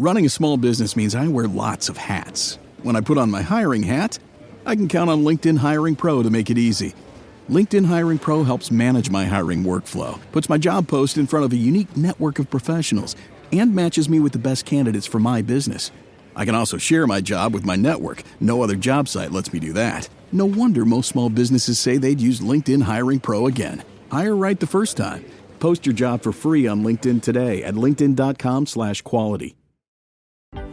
Running a small business means I wear lots of hats. When I put on my hiring hat, I can count on LinkedIn Hiring Pro to make it easy. LinkedIn Hiring Pro helps manage my hiring workflow, puts my job post in front of a unique network of professionals, and matches me with the best candidates for my business. I can also share my job with my network. No other job site lets me do that. No wonder most small businesses say they'd use LinkedIn Hiring Pro again. Hire right the first time. Post your job for free on LinkedIn today at linkedin.com/quality.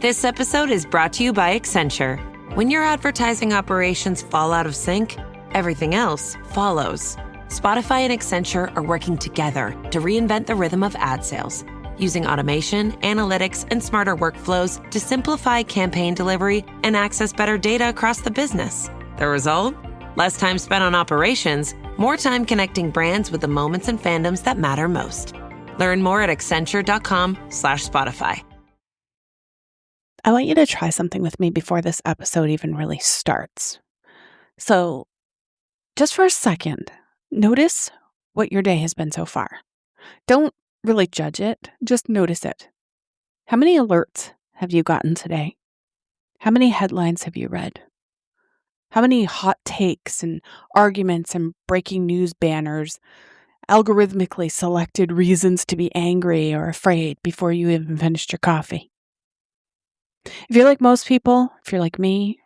This episode is brought to you by Accenture. When your advertising operations fall out of sync, everything else follows. Spotify and Accenture are working together to reinvent the rhythm of ad sales, using automation, analytics, and smarter workflows to simplify campaign delivery and access better data across the business. The result? Less time spent on operations, more time connecting brands with the moments and fandoms that matter most. Learn more at accenture.com/Spotify. I want you to try something with me before this episode even really starts. So, just for a second, notice what your day has been so far. Don't really judge it, just notice it. How many alerts have you gotten today? How many headlines have you read? How many hot takes and arguments and breaking news banners, algorithmically selected reasons to be angry or afraid before you even finished your coffee? If you're like most people, if you're like me,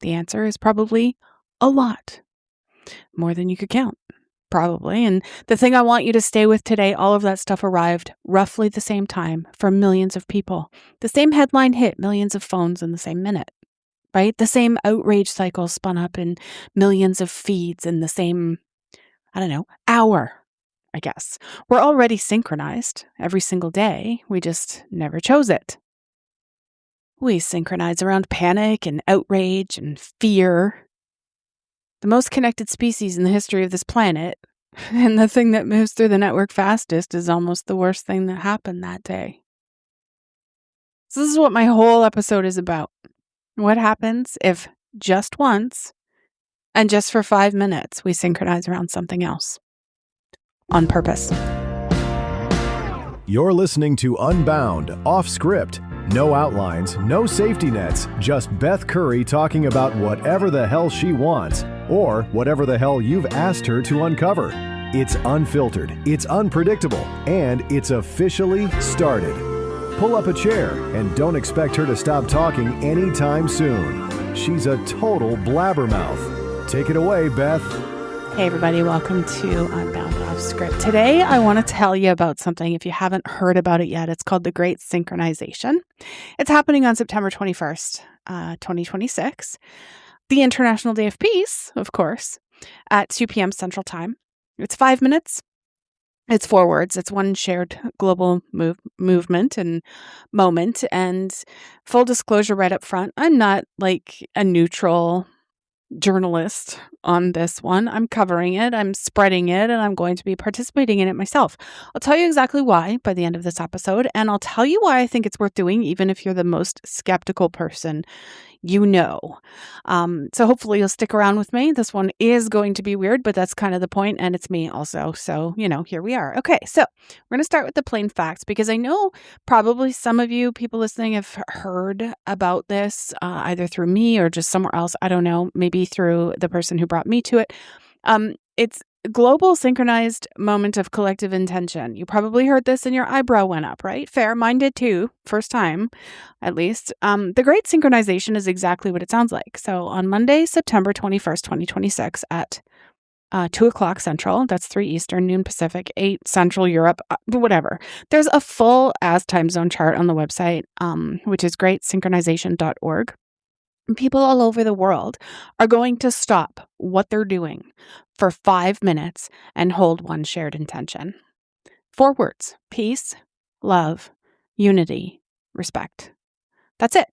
the answer is probably a lot. More than you could count, probably. And the thing I want you to stay with today, all of that stuff arrived roughly the same time for millions of people. The same headline hit millions of phones in the same minute, right? The same outrage cycle spun up in millions of feeds in the same, hour, I guess. We're already synchronized every single day. We just never chose it. We synchronize around panic and outrage and fear. The most connected species in the history of this planet, and the thing that moves through the network fastest is almost the worst thing that happened that day. So this is what my whole episode is about. What happens if just once, and just for 5 minutes, we synchronize around something else? On purpose. You're listening to Unbound, off script. No outlines, no safety nets, just Beth Curry talking about whatever the hell she wants, or whatever the hell you've asked her to uncover. It's unfiltered, it's unpredictable, and it's officially started. Pull up a chair and don't expect her to stop talking anytime soon. She's a total blabbermouth. Take it away, Beth. Hey everybody, welcome to Unbound Off Script. Today I want to tell you about something if you haven't heard about it yet. It's called the Great Synchronization. It's happening on September 21st, 2026. The International Day of Peace, of course, at 2 p.m. Central Time. It's 5 minutes. It's 4 words. It's one shared global movement and moment. And full disclosure right up front, I'm not like a neutral journalist on this one. I'm covering it, I'm spreading it, and I'm going to be participating in it myself. I'll tell you exactly why by the end of this episode, and I'll tell you why I think it's worth doing, even if you're the most skeptical person you know. So hopefully you'll stick around with me. This one is going to be weird, but that's kind of the point, and it's me also. So, here we are. Okay, so we're going to start with the plain facts, because I know probably some of you people listening have heard about this either through me or just somewhere else. I don't know, maybe through the person who brought me to it. It's global synchronized moment of collective intention. You probably heard this and your eyebrow went up, right? Fair. Mine did too. First time, at least. The Great Synchronization is exactly what it sounds like. So on Monday, September 21st, 2026 at 2 o'clock Central, that's 3 Eastern, noon Pacific, 8 Central Europe, whatever. There's a full as time zone chart on the website, which is greatsynchronization.org. People all over the world are going to stop what they're doing for 5 minutes and hold one shared intention. 4 words: peace, love, unity, respect. That's it.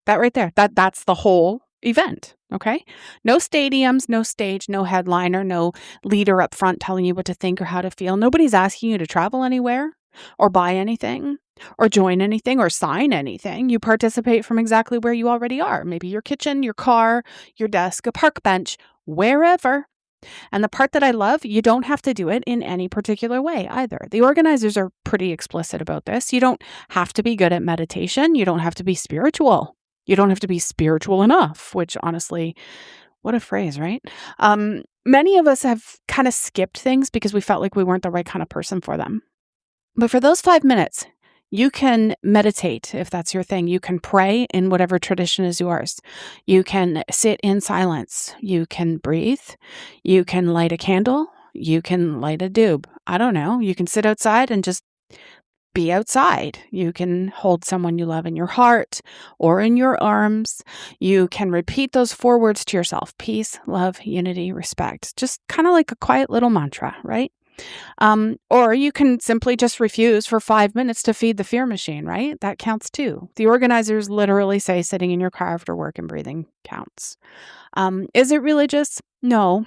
That right there. That's the whole event. Okay? No stadiums, no stage, no headliner, no leader up front telling you what to think or how to feel. Nobody's asking you to travel anywhere or buy anything or join anything or sign anything. You participate from exactly where you already are. Maybe your kitchen, your car, your desk, a park bench, wherever. And the part that I love, you don't have to do it in any particular way either. The organizers are pretty explicit about this. You don't have to be good at meditation. You don't have to be spiritual. You don't have to be spiritual enough, which honestly, what a phrase, right? Many of us have kind of skipped things because we felt like we weren't the right kind of person for them. But for those 5 minutes, you can meditate if that's your thing. You can pray in whatever tradition is yours. You can sit in silence. You can breathe. You can light a candle. You can light a doob. I don't know. You can sit outside and just be outside. You can hold someone you love in your heart or in your arms. You can repeat those 4 words to yourself: peace, love, unity, respect. Just kind of like a quiet little mantra, right? Or you can simply just refuse for 5 minutes to feed the fear machine, right? That counts too. The organizers literally say sitting in your car after work and breathing counts. Is it religious? No.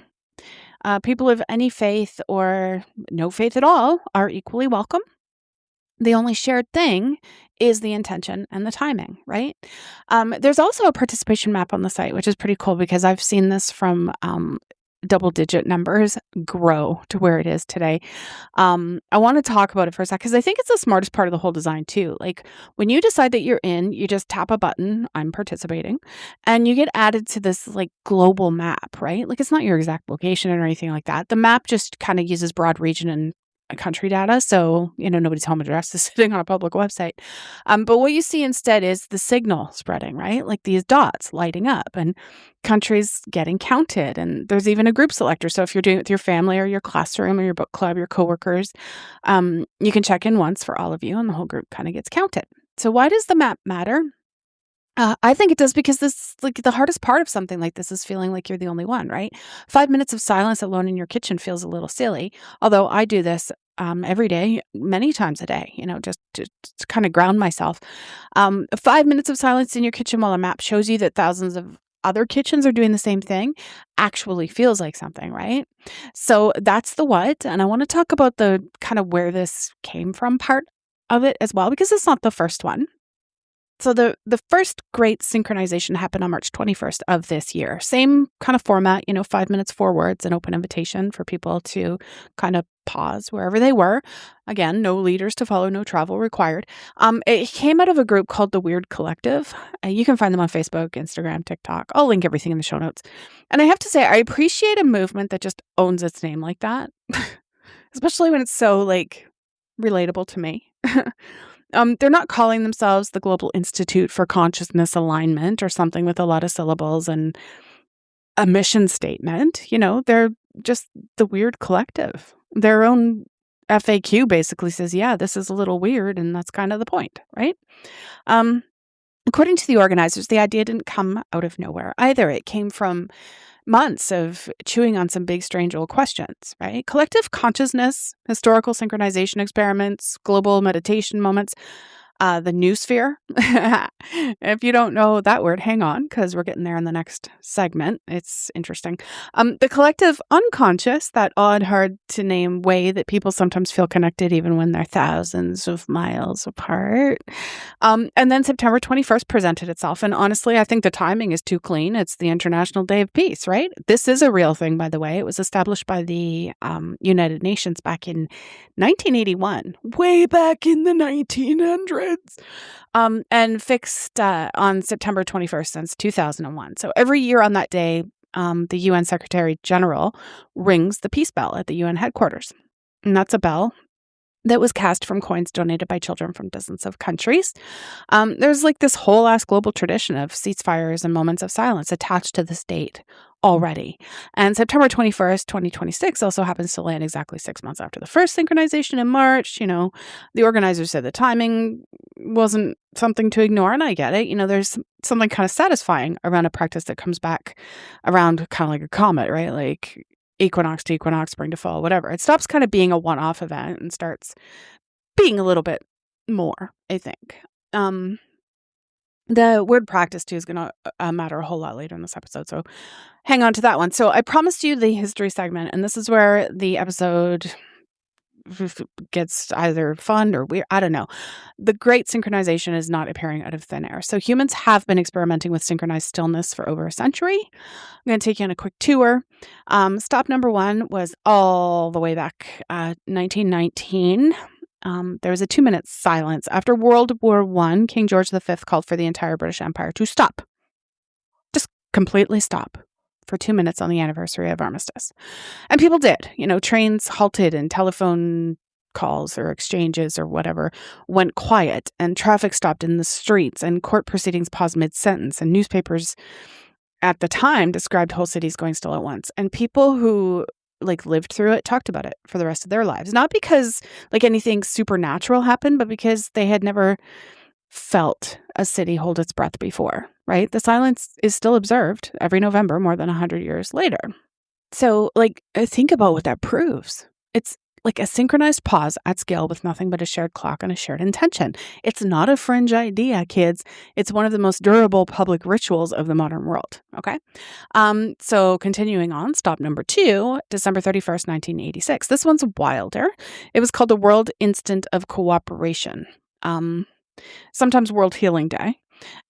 People of any faith or no faith at all are equally welcome. The only shared thing is the intention and the timing, right? There's also a participation map on the site, which is pretty cool because I've seen this from double-digit numbers grow to where it is today. I want to talk about it for a sec because I think it's the smartest part of the whole design too. Like when you decide that you're in, you just tap a button, I'm participating, and you get added to this like global map, right? Like it's not your exact location or anything like that. The map just kind of uses broad region and country data. So, nobody's home address is sitting on a public website. But what you see instead is the signal spreading, right? Like these dots lighting up and countries getting counted. And there's even a group selector. So if you're doing it with your family or your classroom or your book club, your coworkers, you can check in once for all of you and the whole group kind of gets counted. So why does the map matter? I think it does because this, like, the hardest part of something like this is feeling like you're the only one, right? 5 minutes of silence alone in your kitchen feels a little silly. Although I do this every day, many times a day, just to kind of ground myself. 5 minutes of silence in your kitchen while a map shows you that thousands of other kitchens are doing the same thing actually feels like something, right? So that's the what. And I want to talk about the kind of where this came from part of it as well, because it's not the first one. So the first Great Synchronization happened on March 21st of this year. Same kind of format, 5 minutes, 4 words, an open invitation for people to kind of pause wherever they were. Again, no leaders to follow, no travel required. It came out of a group called The Weird Collective. You can find them on Facebook, Instagram, TikTok. I'll link everything in the show notes. And I have to say, I appreciate a movement that just owns its name like that, especially when it's so relatable to me. They're not calling themselves the Global Institute for Consciousness Alignment or something with a lot of syllables and a mission statement. They're just the Weird Collective. Their own FAQ basically says, yeah, this is a little weird, and that's kind of the point, right? According to the organizers, the idea didn't come out of nowhere either. It came from months of chewing on some big, strange old questions, right? Collective consciousness, historical synchronization experiments, global meditation moments, the new sphere. If you don't know that word, hang on, because we're getting there in the next segment. It's interesting. The collective unconscious, that odd, hard to name way that people sometimes feel connected even when they're thousands of miles apart. And then September 21st presented itself. And honestly, I think the timing is too clean. It's the International Day of Peace, right? This is a real thing, by the way. It was established by the United Nations back in 1981, way back in the 1900s. And fixed on September 21st since 2001. So every year on that day, the UN Secretary General rings the peace bell at the UN headquarters. And that's a bell that was cast from coins donated by children from dozens of countries. There's this whole ass global tradition of ceasefires and moments of silence attached to this date already. And September 21st, 2026 also happens to land exactly 6 months after the first synchronization in March. The organizers said the timing wasn't something to ignore, and I get it. There's something kind of satisfying around a practice that comes back around kind of like a comet, right? Like equinox to equinox, spring to fall, whatever. It stops kind of being a one-off event and starts being a little bit more, I think. The word practice, too, is going to matter a whole lot later in this episode, so hang on to that one. So I promised you the history segment, and this is where the episode gets either fun or weird. I don't know. The Great Synchronization is not appearing out of thin air. So humans have been experimenting with synchronized stillness for over a century. I'm going to take you on a quick tour. Stop number 1 was all the way back 1919. There was a 2-minute silence. After World War I, King George V called for the entire British Empire to stop. Just completely stop for 2 minutes on the anniversary of armistice. And people did. Trains halted and telephone calls or exchanges or whatever went quiet, and traffic stopped in the streets, and court proceedings paused mid-sentence, and newspapers at the time described whole cities going still at once. And people who lived through it talked about it for the rest of their lives. Not because anything supernatural happened, but because they had never felt a city hold its breath before, right? The silence is still observed every November more than 100 years later. So think about what that proves. It's a synchronized pause at scale with nothing but a shared clock and a shared intention. It's not a fringe idea, kids. It's one of the most durable public rituals of the modern world. Okay. So continuing on, stop number 2, December 31st, 1986. This one's wilder. It was called the World Instant of Cooperation. Sometimes World Healing Day.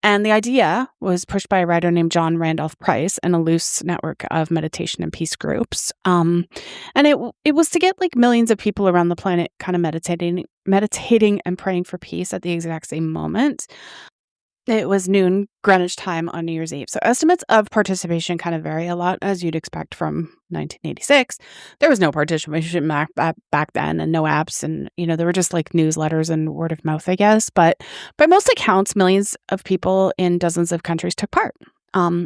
And the idea was pushed by a writer named John Randolph Price and a loose network of meditation and peace groups. And it was to get millions of people around the planet kind of meditating and praying for peace at the exact same moment. It was noon Greenwich time on New Year's Eve. So estimates of participation kind of vary a lot, as you'd expect from 1986. There was no participation back then, and no apps, and there were just newsletters and word of mouth, I guess. But by most accounts, millions of people in dozens of countries took part.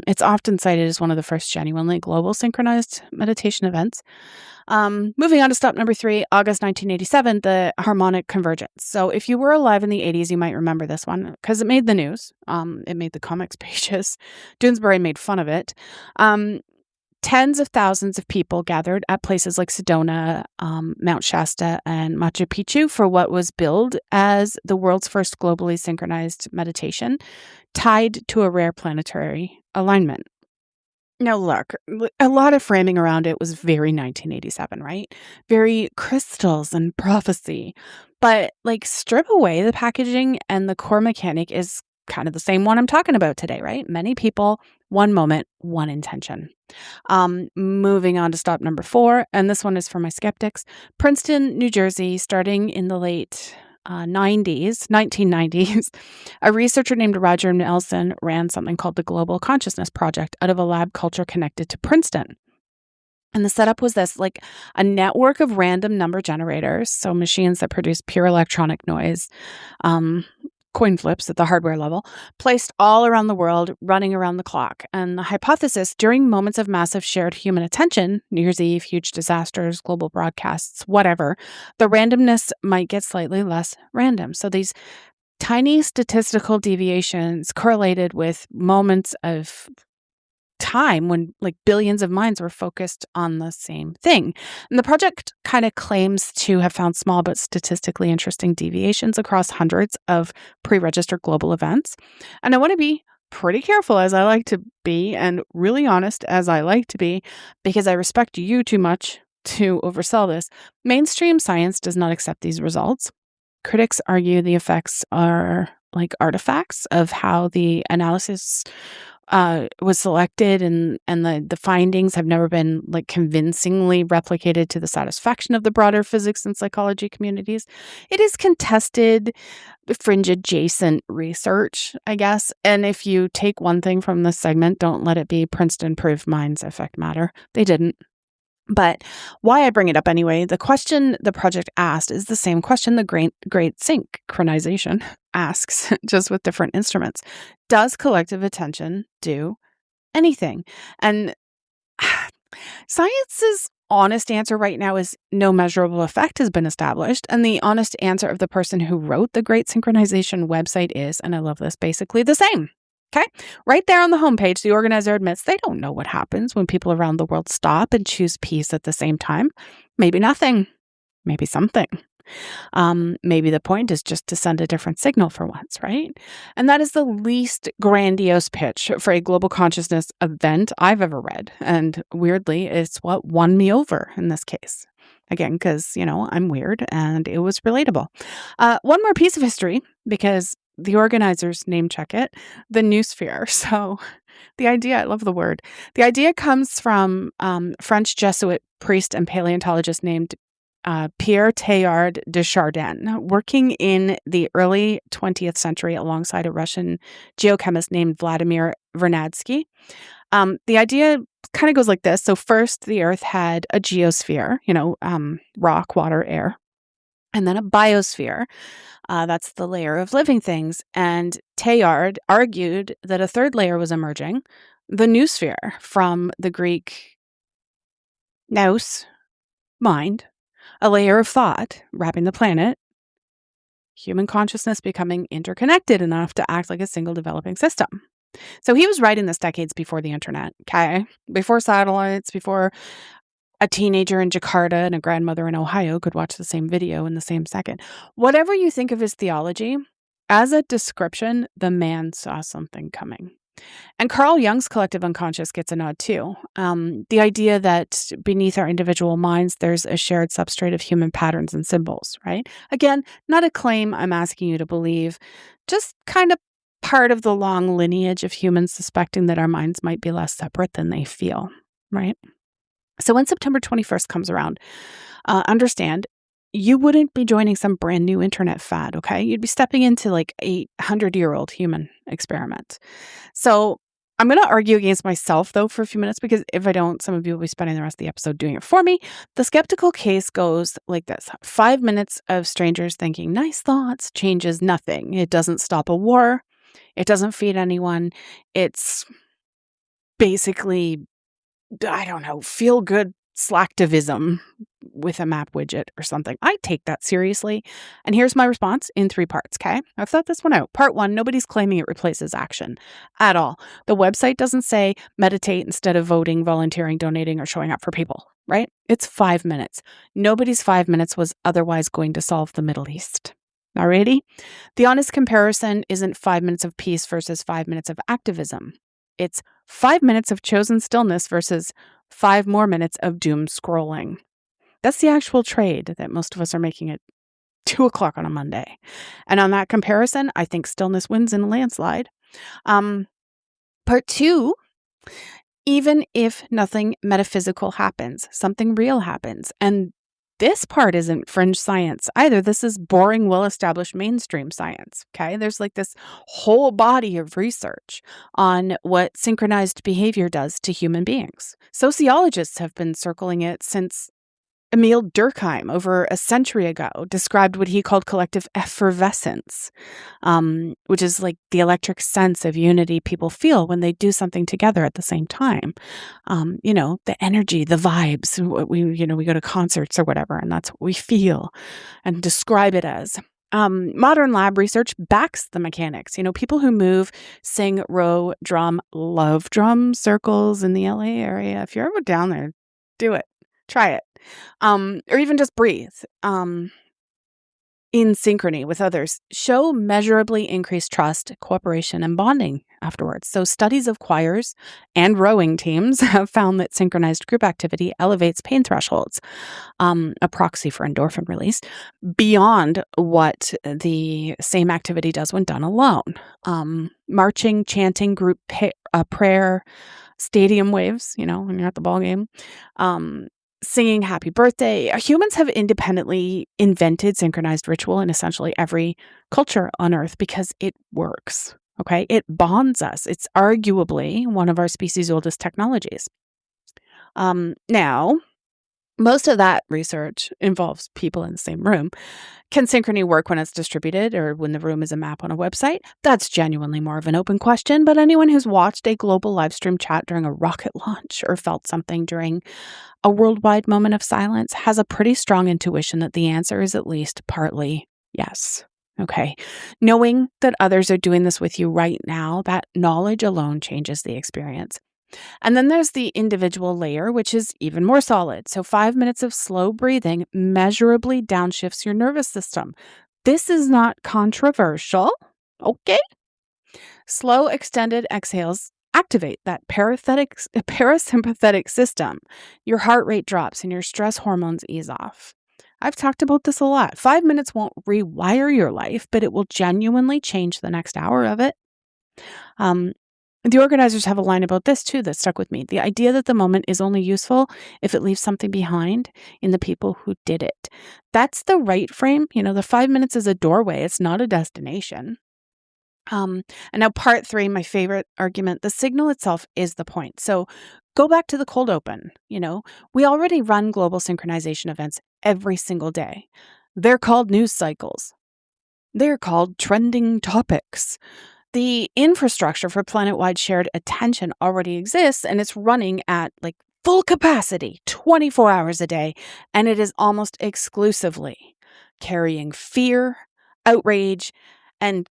It's often cited as one of the first genuinely global synchronized meditation events. Moving on to stop number 3, August 1987, the harmonic convergence. So if you were alive in the 80s, you might remember this one because it made the news. It made the comics pages. Doonesbury made fun of it. Tens of thousands of people gathered at places like Sedona, Mount Shasta, and Machu Picchu for what was billed as the world's first globally synchronized meditation, tied to a rare planetary alignment. Now, look, a lot of framing around it was very 1987, right? Very crystals and prophecy. But strip away the packaging and the core mechanic is kind of the same one I'm talking about today, right? Many people, one moment, one intention. Moving on to stop number 4, and this one is for my skeptics. Princeton, New Jersey, starting in the late 1990s, a researcher named Roger Nelson ran something called the Global Consciousness Project out of a lab culture connected to Princeton. And the setup was this, a network of random number generators, so machines that produce pure electronic noise, coin flips at the hardware level, placed all around the world, running around the clock. And the hypothesis, during moments of massive shared human attention, New Year's Eve, huge disasters, global broadcasts, whatever, the randomness might get slightly less random. So these tiny statistical deviations correlated with moments of time when billions of minds were focused on the same thing. And the project kind of claims to have found small but statistically interesting deviations across hundreds of pre-registered global events. And I want to be pretty careful, as I like to be, and really honest as I like to be, because I respect you too much to oversell this. Mainstream science does not accept these results. Critics argue the effects are artifacts of how the analysis was selected, and the findings have never been convincingly replicated to the satisfaction of the broader physics and psychology communities. It is contested, fringe adjacent research, I guess. And if you take one thing from this segment, don't let it be Princeton proved minds affect matter. They didn't. But why I bring it up anyway, the question the project asked is the same question the Great Synchronization asks, just with different instruments. Does collective attention do anything? And science's honest answer right now is no measurable effect has been established. And the honest answer of the person who wrote the Great Synchronization website is, and I love this, basically the same. Okay, right there on the homepage, the organizer admits they don't know what happens when people around the world stop and choose peace at the same time. Maybe nothing, maybe something. Maybe the point is just to send a different signal for once, right? And that is the least grandiose pitch for a global consciousness event I've ever read. And weirdly, it's what won me over in this case. Again, because, I'm weird and it was relatable. One more piece of history, because the organizers name check it, the noosphere. So the idea, I love the word. The idea comes from French Jesuit priest and paleontologist named Pierre Teilhard de Chardin, working in the early 20th century alongside a Russian geochemist named Vladimir Vernadsky. The idea kind of goes like this. So first, the Earth had a geosphere, rock, water, air, and then a biosphere. That's the layer of living things. And Teilhard argued that a third layer was emerging, the noosphere, from the Greek nous, mind, a layer of thought wrapping the planet, human consciousness becoming interconnected enough to act like a single developing system. So he was writing this decades before the internet, okay? Before satellites, before a teenager in Jakarta and a grandmother in Ohio could watch the same video in the same second. Whatever you think of his theology, as a description, the man saw something coming. And Carl Jung's collective unconscious gets a nod too. The idea that beneath our individual minds, there's a shared substrate of human patterns and symbols, right? Again, not a claim I'm asking you to believe, just kind of part of the long lineage of humans suspecting that our minds might be less separate than they feel, right? So when September 21st comes around, understand you wouldn't be joining some brand new internet fad, okay? You'd be stepping into like a 100-year-old human experiment. So I'm going to argue against myself, though, for a few minutes, because if I don't, some of you will be spending the rest of the episode doing it for me. The skeptical case goes like this. 5 minutes of strangers thinking nice thoughts changes nothing. It doesn't stop a war. It doesn't feed anyone. It's basically, I don't know, feel good slacktivism with a map widget or something. I take that seriously. And here's my response in 3 parts, okay? I've thought this one out. Part 1, nobody's claiming it replaces action at all. The website doesn't say meditate instead of voting, volunteering, donating, or showing up for people, right? It's 5 minutes. Nobody's 5 minutes was otherwise going to solve the Middle East. Alrighty? The honest comparison isn't 5 minutes of peace versus 5 minutes of activism. It's 5 minutes of chosen stillness versus 5 more minutes of doom scrolling. That's the actual trade that most of us are making at 2 o'clock on a Monday. And on that comparison, I think stillness wins in a landslide. Part 2, even if nothing metaphysical happens, something real happens. And this part isn't fringe science either. This is boring, well-established mainstream science, okay? There's like this whole body of research on what synchronized behavior does to human beings. Sociologists have been circling it since Emil Durkheim, over a century ago, described what he called collective effervescence, which is like the electric sense of unity people feel when they do something together at the same time. The energy, the vibes. We go to concerts or whatever, and that's what we feel and describe it as. Modern lab research backs the mechanics. People who move, sing, row, drum, love drum circles in the LA area. If you're ever down there, do it. Try it. Or even just breathe in synchrony with others, show measurably increased trust, cooperation, and bonding afterwards. So studies of choirs and rowing teams have found that synchronized group activity elevates pain thresholds, a proxy for endorphin release, beyond what the same activity does when done alone. Marching, chanting, group prayer, stadium waves, when you're at the ball game, singing happy birthday. Humans have independently invented synchronized ritual in essentially every culture on Earth because it works. Okay, it bonds us. It's arguably one of our species' oldest technologies. Now, most of that research involves people in the same room. Can synchrony work when it's distributed or when the room is a map on a website? That's genuinely more of an open question, but anyone who's watched a global live stream chat during a rocket launch or felt something during a worldwide moment of silence has a pretty strong intuition that the answer is at least partly yes. Okay. Knowing that others are doing this with you right now, that knowledge alone changes the experience. And then there's the individual layer, which is even more solid. So 5 minutes of slow breathing measurably downshifts your nervous system. This is not controversial. Okay. Slow extended exhales activate that parasympathetic system. Your heart rate drops and your stress hormones ease off. I've talked about this a lot. 5 minutes won't rewire your life, but it will genuinely change the next hour of it. The organizers have a line about this too that stuck with me. The idea that the moment is only useful if it leaves something behind in the people who did it. That's the right frame. The 5 minutes is a doorway. It's not a destination. And now part 3, my favorite argument, the signal itself is the point. So go back to the cold open. We already run global synchronization events every single day. They're called news cycles. They're called trending topics. The infrastructure for planet-wide shared attention already exists, and it's running at full capacity 24 hours a day, and it is almost exclusively carrying fear, outrage, and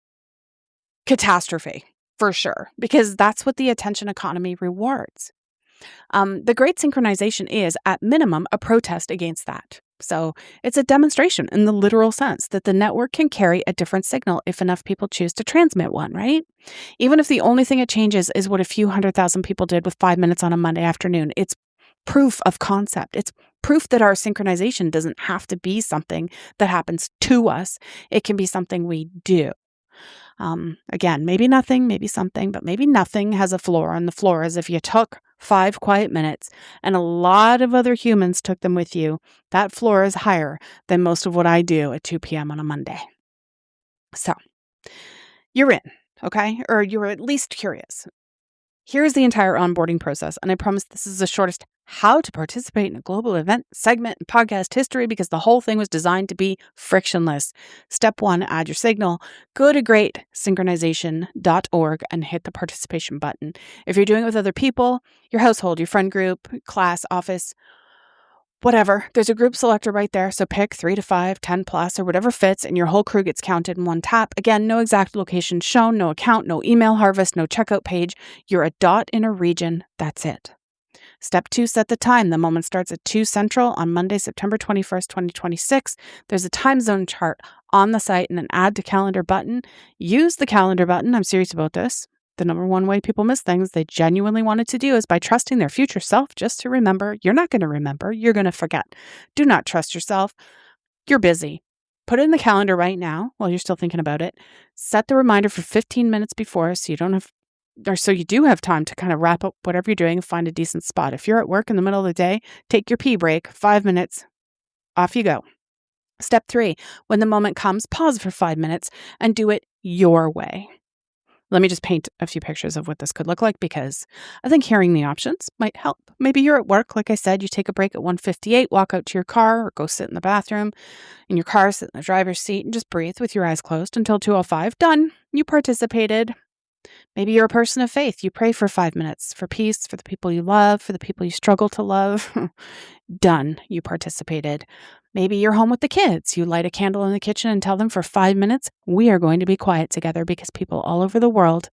catastrophe, for sure, because that's what the attention economy rewards. The Great Synchronization is, at minimum, a protest against that. So it's a demonstration in the literal sense that the network can carry a different signal if enough people choose to transmit one, right? Even if the only thing it changes is what a few 100,000 people did with 5 minutes on a Monday afternoon, it's proof of concept. It's proof that our synchronization doesn't have to be something that happens to us. It can be something we do. Again, maybe nothing, maybe something, but maybe nothing has a floor, and the floor is if you took 5 quiet minutes and a lot of other humans took them with you, that floor is higher than most of what I do at 2 p.m. on a Monday. So you're in, okay? Or you're at least curious. Here's the entire onboarding process, and I promise this is the shortest how to participate in a global event segment in podcast history because the whole thing was designed to be frictionless. Step 1, add your signal. Go to greatsynchronization.org and hit the participation button. If you're doing it with other people, your household, your friend group, class, office, whatever, there's a group selector right there. So pick 3 to 5, 10 plus, or whatever fits, and your whole crew gets counted in one tap. Again, no exact location shown, no account, no email harvest, no checkout page. You're a dot in a region. That's it. Step 2, set the time. The moment starts at 2 Central on Monday, September 21st, 2026. There's a time zone chart on the site and an add to calendar button. Use the calendar button. I'm serious about this. The number one way people miss things they genuinely wanted to do is by trusting their future self just to remember. You're not going to remember. You're going to forget. Do not trust yourself. You're busy. Put it in the calendar right now while you're still thinking about it. Set the reminder for 15 minutes before so you do have time to kind of wrap up whatever you're doing and find a decent spot. If you're at work in the middle of the day, take your pee break, 5 minutes, off you go. Step 3, when the moment comes, pause for 5 minutes and do it your way. Let me just paint a few pictures of what this could look like because I think hearing the options might help. Maybe you're at work, like I said, you take a break at 1:58, walk out to your car or go sit in the bathroom in your car, sit in the driver's seat and just breathe with your eyes closed until 2:05. Done. You participated. Maybe you're a person of faith. You pray for 5 minutes for peace, for the people you love, for the people you struggle to love. Done. You participated. Maybe you're home with the kids. You light a candle in the kitchen and tell them for 5 minutes, we are going to be quiet together because people all over the world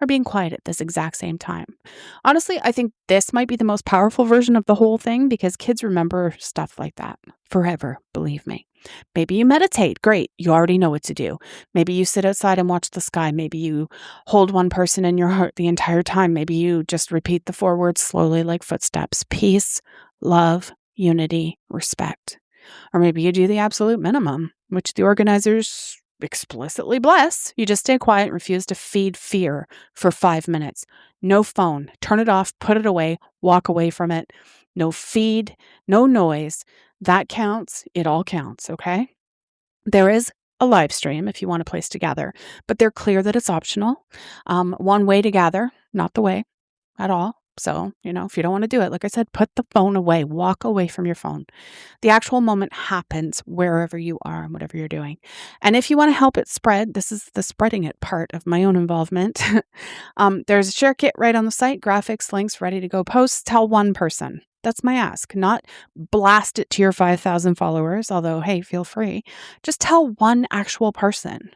are being quiet at this exact same time. Honestly, I think this might be the most powerful version of the whole thing because kids remember stuff like that forever, believe me. Maybe you meditate. Great. You already know what to do. Maybe you sit outside and watch the sky. Maybe you hold one person in your heart the entire time. Maybe you just repeat the 4 words slowly like footsteps. Peace, love, unity, respect. Or maybe you do the absolute minimum, which the organizers explicitly bless. You just stay quiet and refuse to feed fear for 5 minutes. No phone. Turn it off, put it away, walk away from it. No feed, no noise. That counts. It all counts, okay? There is a live stream if you want a place to gather, but they're clear that it's optional. One way to gather, not the way at all. So, if you don't want to do it, like I said, put the phone away, walk away from your phone. The actual moment happens wherever you are and whatever you're doing. And if you want to help it spread, this is the spreading it part of my own involvement. There's a share kit right on the site, graphics, links, ready to go posts. Tell one person. That's my ask, not blast it to your 5,000 followers, although, hey, feel free. Just tell one actual person.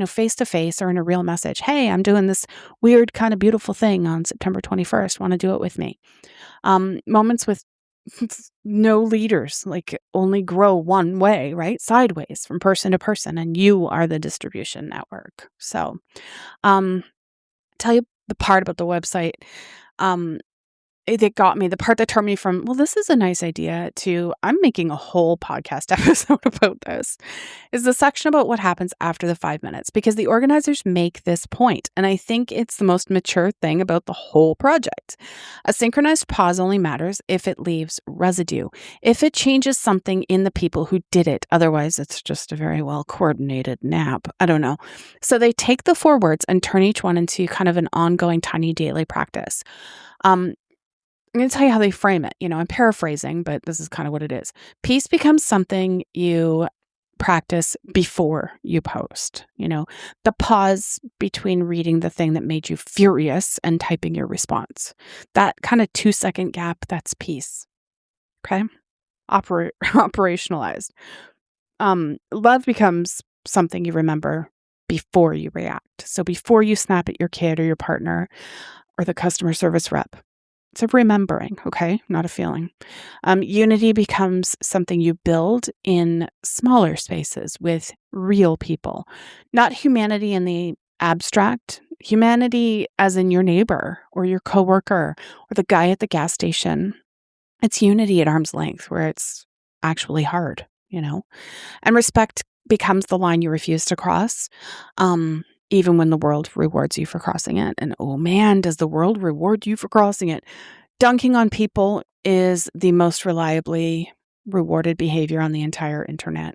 Face to face or in a real message. Hey, I'm doing this weird kind of beautiful thing on September 21st. Want to do it with me? Moments with no leaders, only grow one way, right? Sideways from person to person. And you are the distribution network. So tell the part about the website, that got me, the part that turned me from, well, this is a nice idea, to I'm making a whole podcast episode about this, is the section about what happens after the 5 minutes, because the organizers make this point, and I think it's the most mature thing about the whole project. A synchronized pause only matters if it leaves residue, if it changes something in the people who did it. Otherwise, it's just a very well coordinated nap. I don't know. So they take the 4 words and turn each one into kind of an ongoing tiny daily practice. I'm going to tell you how they frame it. I'm paraphrasing, but this is kind of what it is. Peace becomes something you practice before you post. The pause between reading the thing that made you furious and typing your response. That kind of 2-second gap, that's peace. Okay? Operationalized. Love becomes something you remember before you react. So before you snap at your kid or your partner or the customer service rep. It's a remembering, okay? Not a feeling. Unity becomes something you build in smaller spaces with real people. Not humanity in the abstract. Humanity as in your neighbor or your coworker or the guy at the gas station. It's unity at arm's length where it's actually hard, And respect becomes the line you refuse to cross. Even when the world rewards you for crossing it. And oh man, does the world reward you for crossing it. Dunking on people is the most reliably rewarded behavior on the entire internet.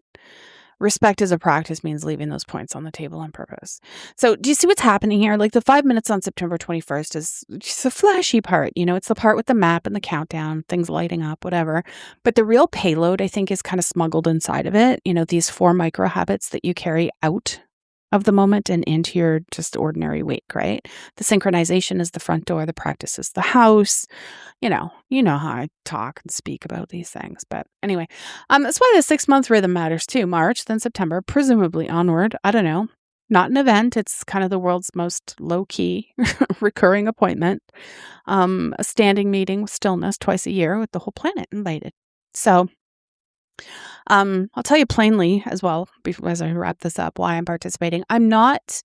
Respect as a practice means leaving those points on the table on purpose. So do you see what's happening here? Like the 5 minutes on September 21st is just a flashy part. It's the part with the map and the countdown, things lighting up, whatever. But the real payload, I think, is kind of smuggled inside of it. These 4 micro habits that you carry out of the moment and into your just ordinary week, right? The synchronization is the front door. The practice is the house. You know how I talk and speak about these things. But anyway, that's why the 6-month rhythm matters too. March, then September, presumably onward. I don't know. Not an event. It's kind of the world's most low-key recurring appointment. A standing meeting with stillness twice a year with the whole planet invited. So I'll tell you plainly as well, as I wrap this up, why I'm participating. I'm not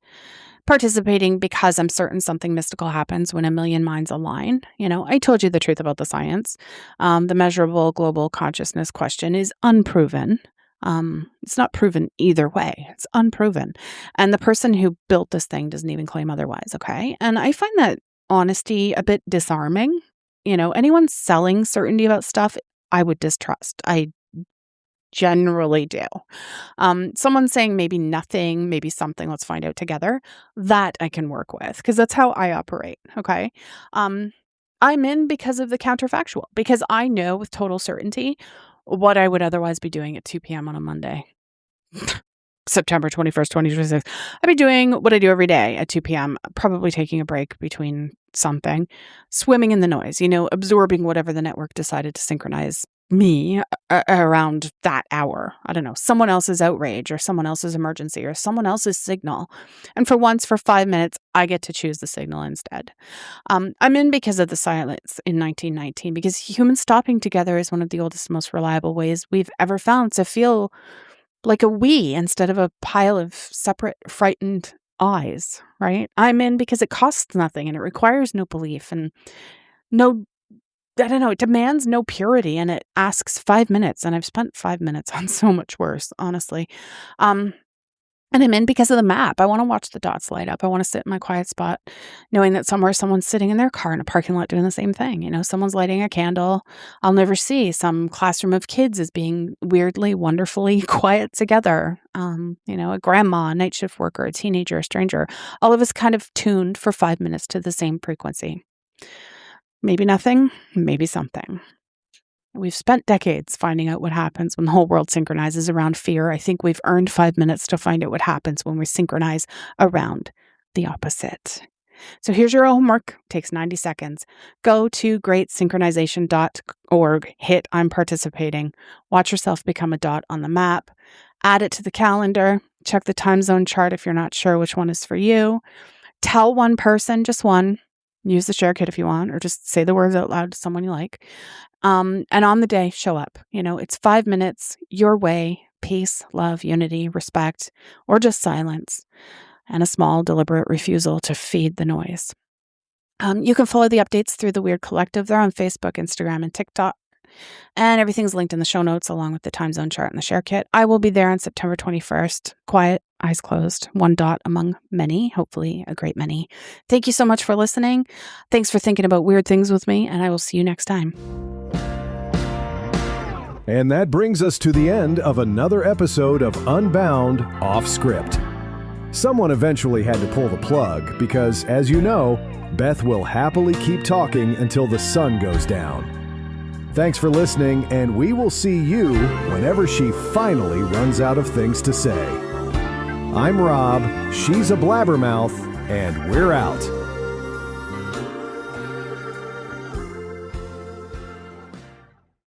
participating because I'm certain something mystical happens when a million minds align. I told you the truth about the science. The measurable global consciousness question is unproven. It's not proven either way. It's unproven. And the person who built this thing doesn't even claim otherwise, okay? And I find that honesty a bit disarming. Anyone selling certainty about stuff, I would distrust. I generally do. Someone saying maybe nothing, maybe something, let's find out together, that I can work with because that's how I operate, okay? I'm in because of the counterfactual, because I know with total certainty what I would otherwise be doing at 2 p.m. on a Monday. September 21st, 2026. I'd be doing what I do every day at 2 p.m., probably taking a break between something, swimming in the noise, absorbing whatever the network decided to synchronize me around that hour. I don't know, someone else's outrage or someone else's emergency or someone else's signal. And for once, for 5 minutes, I get to choose the signal instead. I'm in because of the silence in 1919, because humans stopping together is one of the oldest, most reliable ways we've ever found to feel like a we instead of a pile of separate, frightened eyes, right? I'm in because it costs nothing and it requires no belief and it demands no purity and it asks 5 minutes. And I've spent 5 minutes on so much worse, honestly. And I'm in because of the map. I want to watch the dots light up. I want to sit in my quiet spot, knowing that somewhere someone's sitting in their car in a parking lot doing the same thing. Someone's lighting a candle I'll never see. Some classroom of kids is being weirdly, wonderfully quiet together. A grandma, a night shift worker, a teenager, a stranger. All of us kind of tuned for 5 minutes to the same frequency. Maybe nothing, maybe something. We've spent decades finding out what happens when the whole world synchronizes around fear. I think we've earned 5 minutes to find out what happens when we synchronize around the opposite. So here's your homework. It takes 90 seconds. Go to greatsynchronization.org, hit I'm participating, watch yourself become a dot on the map, add it to the calendar, check the time zone chart if you're not sure which one is for you. Tell one person, just one. Use the share kit if you want, or just say the words out loud to someone you like. And on the day, show up. It's 5 minutes, your way, peace, love, unity, respect, or just silence, and a small, deliberate refusal to feed the noise. You can follow the updates through the Weird Collective. They're on Facebook, Instagram, and TikTok. And everything's linked in the show notes along with the time zone chart and the share kit. I will be there on September 21st. Quiet, eyes closed, one dot among many, hopefully a great many. Thank you so much for listening. Thanks for thinking about weird things with me, and I will see you next time. And that brings us to the end of another episode of Unbound Off Script. Someone eventually had to pull the plug because, as you know, Beth will happily keep talking until the sun goes down. Thanks for listening, and we will see you whenever she finally runs out of things to say. I'm Rob, she's a blabbermouth, and we're out.